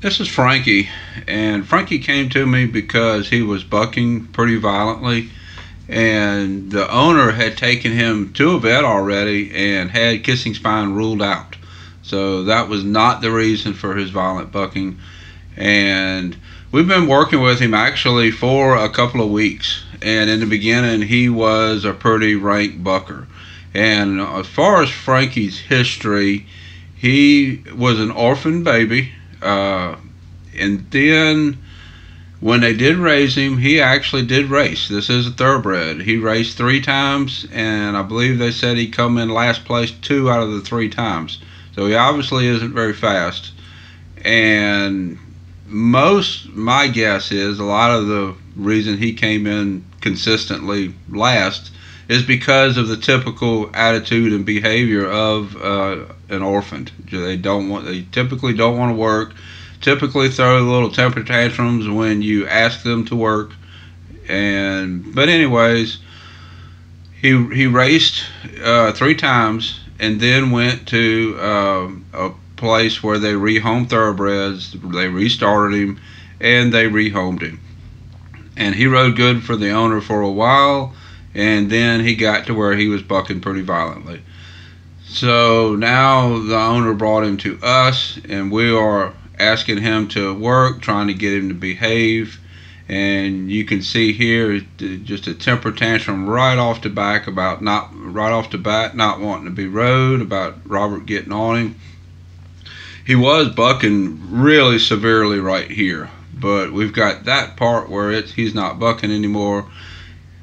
This is Frankie, and Frankie came to me because he was bucking pretty violently, and the owner had taken him to a vet already and had kissing spine ruled out. So that was not the reason for his violent bucking, and we've been working with him actually for a couple of weeks. And in the beginning, he was a pretty rank bucker. And as far as Frankie's history, he was an orphan baby. And then when they did raise him, he actually did race. This is a thoroughbred. He raced 3 times, and I believe they said he come in last place 2 out of the 3 times. So he obviously isn't very fast. And my guess is a lot of the reason he came in consistently last is because of the typical attitude and behavior of an orphan. They typically don't want to work. Typically throw little temper tantrums when you ask them to work. But anyways, he raced 3 times and then went to a place where they rehomed thoroughbreds. They restarted him and they rehomed him. And he rode good for the owner for a while, and then he got to where he was bucking pretty violently. So now the owner brought him to us, and we are asking him to work, trying to get him to behave. And you can see here just a temper tantrum right off the bat, not wanting to be rode, about Robert getting on him. He was bucking really severely right here, but we've got that part where he's not bucking anymore.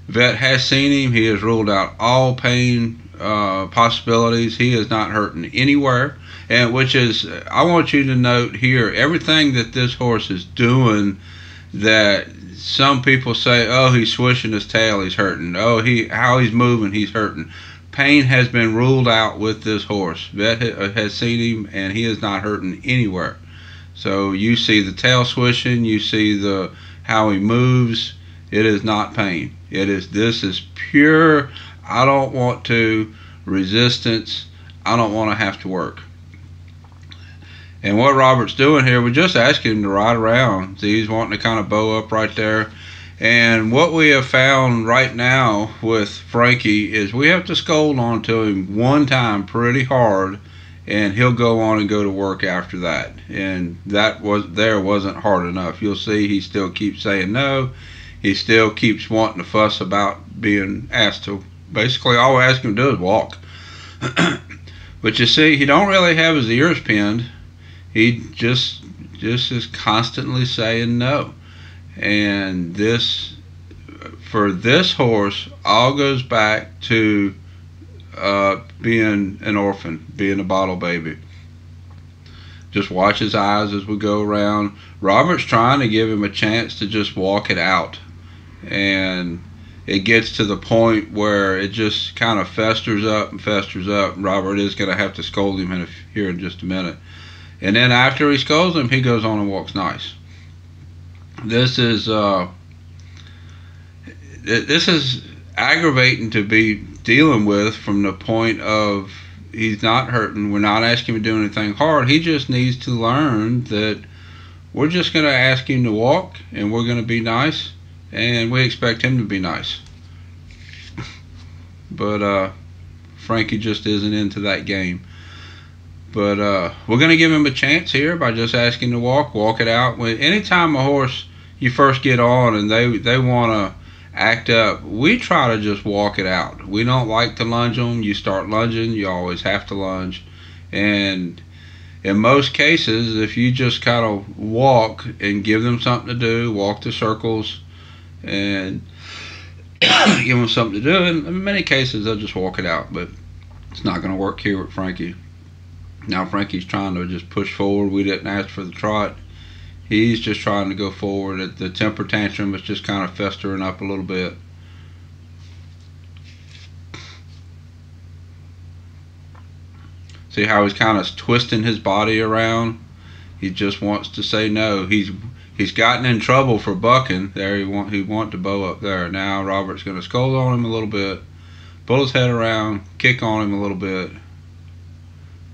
Vet has seen him. He has ruled out all pain possibilities. He is not hurting anywhere, and I want you to note here, everything that this horse is doing that some people say, oh, he's swishing his tail, he's hurting. Oh, how he's moving, he's hurting. Pain has been ruled out with this horse. Vet has seen him, and he is not hurting anywhere. So you see the tail swishing, you see how he moves. It is not pain. This is pure, I don't want to, resistance. I don't want to have to work. And what Robert's doing here, we're just asking him to ride around. See, he's wanting to kind of bow up right there. And what we have found right now with Frankie is we have to scold onto him one time pretty hard, and he'll go on and go to work after that. And that wasn't hard enough. You'll see he still keeps saying no. He still keeps wanting to fuss about being asked to. Basically, all we ask him to do is walk. But you see, he don't really have his ears pinned. He just is constantly saying no. And for this horse, all goes back to being an orphan, being a bottle baby. Just watch his eyes as we go around. Robert's trying to give him a chance to just walk it out, and it gets to the point where it just kind of festers up and festers up. Robert is going to have to scold him here in just a minute. And then after he scolds him, he goes on and walks nice. This is aggravating to be dealing with from the point of he's not hurting. We're not asking him to do anything hard. He just needs to learn that we're just going to ask him to walk, and we're going to be nice, and we expect him to be nice. But Frankie just isn't into that game. But we're going to give him a chance here by just asking to walk it out. Anytime a horse you first get on and they want to act up, we try to just walk it out. We don't like to lunge them. You start lunging, you always have to lunge. And in most cases, if you just kind of walk and give them something to do, walk the circles and give them something to do, and in many cases they'll just walk it out. But it's not going to work here with Frankie. Now Frankie's trying to just push forward. We didn't ask for the trot. He's just trying to go forward. The temper tantrum is just kind of festering up a little bit. See how he's kind of twisting his body around? He just wants to say no. He's gotten in trouble for bucking. There he want to bow up there. Now Robert's going to scold on him a little bit, pull his head around, kick on him a little bit.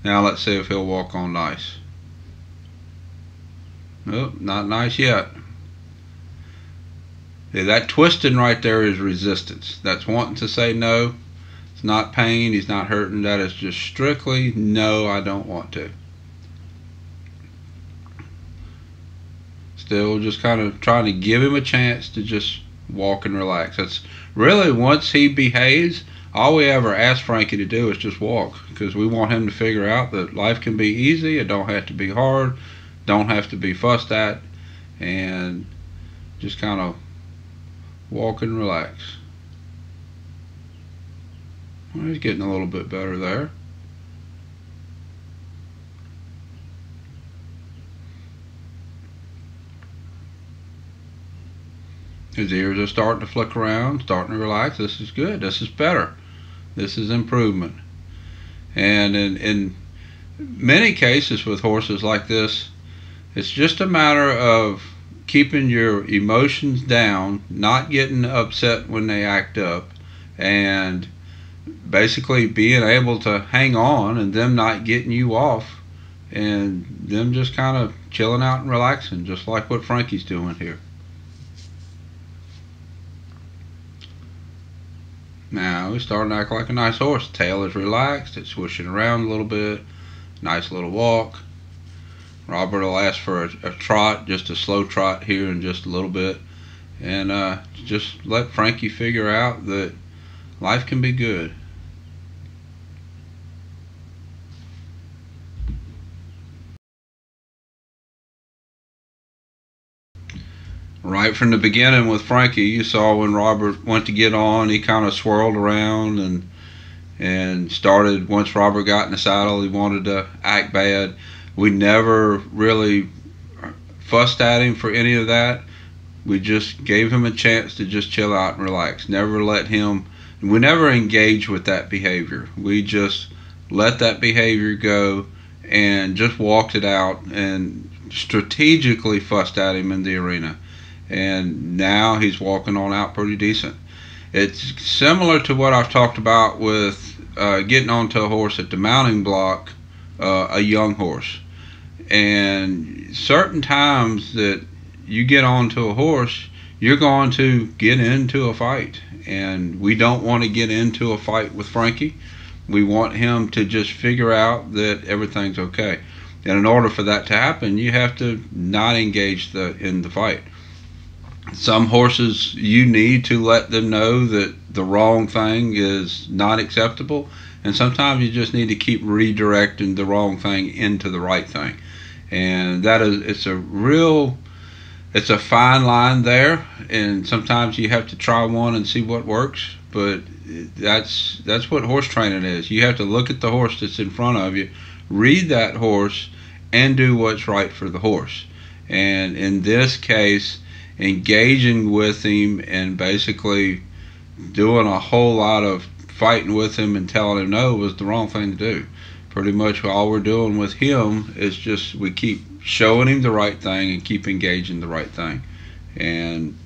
Now let's see if he'll walk on nice. Oh, not nice yet. Yeah, that twisting right there is resistance. That's wanting to say no. It's not pain. He's not hurting. That is just strictly no, I don't want to. Still just kind of trying to give him a chance to just walk and relax. That's really, once he behaves, all we ever ask Frankie to do is just walk, because we want him to figure out that life can be easy. It don't have to be hard. Don't have to be fussed at. And just kind of walk and relax. Well, he's getting a little bit better there. His ears are starting to flick around, starting to relax. This is good. This is better. This is improvement. And in many cases with horses like this, it's just a matter of keeping your emotions down, not getting upset when they act up, and basically being able to hang on and them not getting you off, and them just kind of chilling out and relaxing, just like what Frankie's doing here. Now he's starting to act like a nice horse. Tail is relaxed. It's swishing around a little bit. Nice little walk. Robert will ask for a trot, just a slow trot here in just a little bit. And just let Frankie figure out that life can be good. Right from the beginning with Frankie, you saw when Robert went to get on, he kind of swirled around and started, once Robert got in the saddle, he wanted to act bad. We never really fussed at him for any of that. We just gave him a chance to just chill out and relax. Never let him, we never engaged with that behavior. We just let that behavior go and just walked it out and strategically fussed at him in the arena. And now he's walking on out pretty decent. It's similar to what I've talked about with getting onto a horse at the mounting block, a young horse. And certain times that you get onto a horse, you're going to get into a fight. And we don't want to get into a fight with Frankie. We want him to just figure out that everything's okay. And in order for that to happen, you have to not engage in the fight. Some horses, you need to let them know that the wrong thing is not acceptable, and sometimes you just need to keep redirecting the wrong thing into the right thing. And that is, it's a fine line there, and sometimes you have to try one and see what works. But that's what horse training is. You have to look at the horse that's in front of you, read that horse, and do what's right for the horse. And in this case, engaging with him and basically doing a whole lot of fighting with him and telling him no was the wrong thing to do. Pretty much all we're doing with him is just we keep showing him the right thing and keep engaging the right thing. And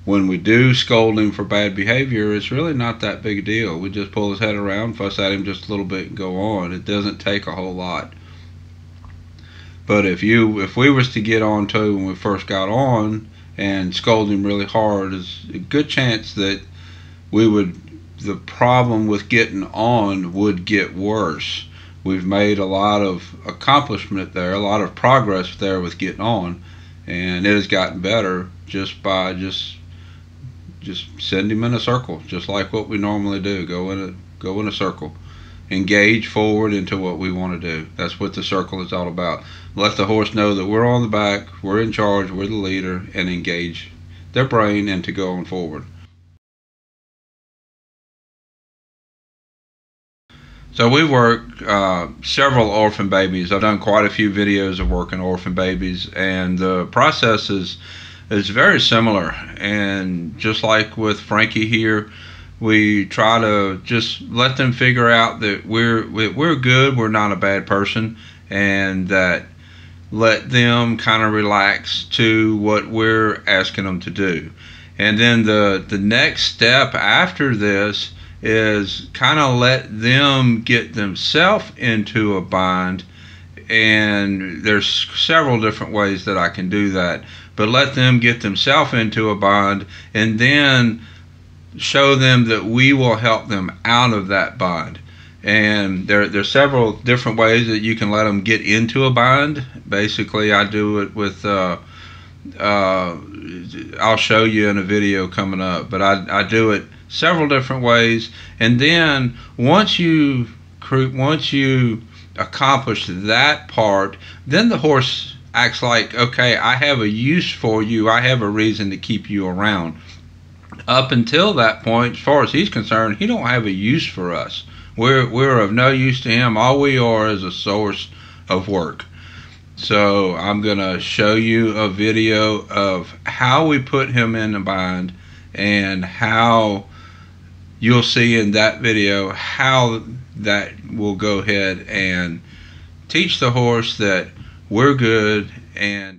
when we do scold him for bad behavior, it's really not that big a deal. We just pull his head around, fuss at him just a little bit, and go on. It doesn't take a whole lot. But if we was to get on to when we first got on and scold him really hard, there's a good chance that the problem with getting on would get worse. We've made a lot of accomplishment there, a lot of progress there with getting on, and it has gotten better just by just send him in a circle, just like what we normally do. Go in a circle. Engage forward into what we want to do. That's what the circle is all about. Let the horse know that we're on the back, we're in charge, we're the leader, and engage their brain into going forward. So we work several orphan babies. I've done quite a few videos of working orphan babies, and the process is very similar. And just like with Frankie here, we try to just let them figure out that we're good, we're not a bad person, and that let them kind of relax to what we're asking them to do. And then the next step after this is kind of let them get themselves into a bind and there's several different ways that I can do that. But let them get themselves into a bind, and then show them that we will help them out of that bind. And there's several different ways that you can let them get into a bind. Basically, I do it with I'll show you in a video coming up, but I do it several different ways. And then once you accomplish that part, then the horse acts like, okay, I have a use for you, I have a reason to keep you around. Up until that point, as far as he's concerned, he don't have a use for us. We're of no use to him. All we are is a source of work. So I'm going to show you a video of how we put him in a bind, and how you'll see in that video how that will go ahead and teach the horse that we're good. And